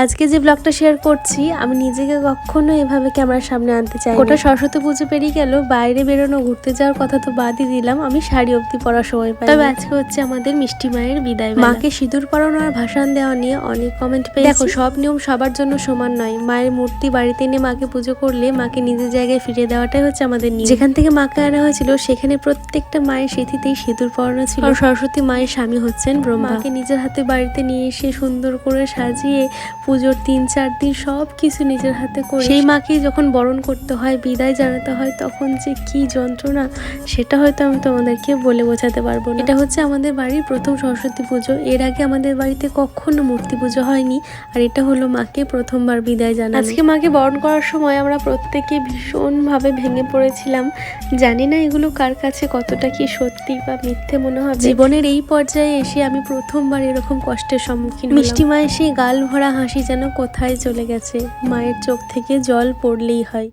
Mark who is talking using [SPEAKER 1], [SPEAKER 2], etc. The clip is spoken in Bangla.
[SPEAKER 1] আজকে যে ব্লগটা শেয়ার করছি আমি নিজেকে কখনো এভাবে ক্যামেরার সামনে আনতে চাই। ওটা সরস্বতী পুজো পেরিয়ে গেল, বাইরে বেরোনো ঘুরতে যাওয়ার কথা তো বাদই দিলাম, আমি শাড়ি অবধি পরার সময় পাই। তবে আজকে হচ্ছে আমাদের মিষ্টি মায়ের বিদায় বেলা। মাকে সিঁদুর পরানো আর ভাসান দেওয়া নিয়ে অনেক কমেন্ট পেয়েছি। দেখো, সব নিয়ম সবার জন্য সমান নয়। মায়ের মূর্তি বাড়িতে এনে মাকে পুজো করলে মাকে নিজের জায়গায় ফিরিয়ে দেওয়াটাই হচ্ছে আমাদের নিয়ম। যেখান থেকে মাকে আনা হয়েছিল সেখানে প্রত্যেকটা মায়ের স্মৃতিতেই সিঁদুর পরানো ছিল। আর সরস্বতী মায়ের স্বামী হচ্ছেন ব্রহ্মা। মাকে নিজের হাতে বাড়িতে নিয়ে এসে সুন্দর করে সাজিয়ে পুজোর 3-4 দিন সব কিছু নিজের হাতে করে সেই মাকে যখন বরণ করতে হয়, বিদায় জানাতে হয়, তখন যে কি যন্ত্রণা সেটা হয়তো আমি তোমাদেরকে বলে বোঝাতে পারবো না। এটা হচ্ছে আমাদের বাড়ির প্রথম সরস্বতী পুজো। এর আগে আমাদের বাড়িতে কখনো মূর্তি পুজো হয়নি, আর এটা হলো মাকে প্রথমবার বিদায় জানানো। আজকে মাকে বরণ করার সময় আমরা প্রত্যেকে ভীষণভাবে ভেঙে পড়েছিলাম। জানি না এগুলো কার কাছে কতটা কি সত্যি বা মিথ্যে মনে হবে। জীবনের এই পর্যায়ে এসে আমি প্রথমবার এরকম কষ্টের সম্মুখীন হলাম। মিষ্টি মায়ের সেই গাল ভরা হাসি যেন কোথায় চলে গেছে, মায়ের চোখ থেকে জল পড়লেই হয়।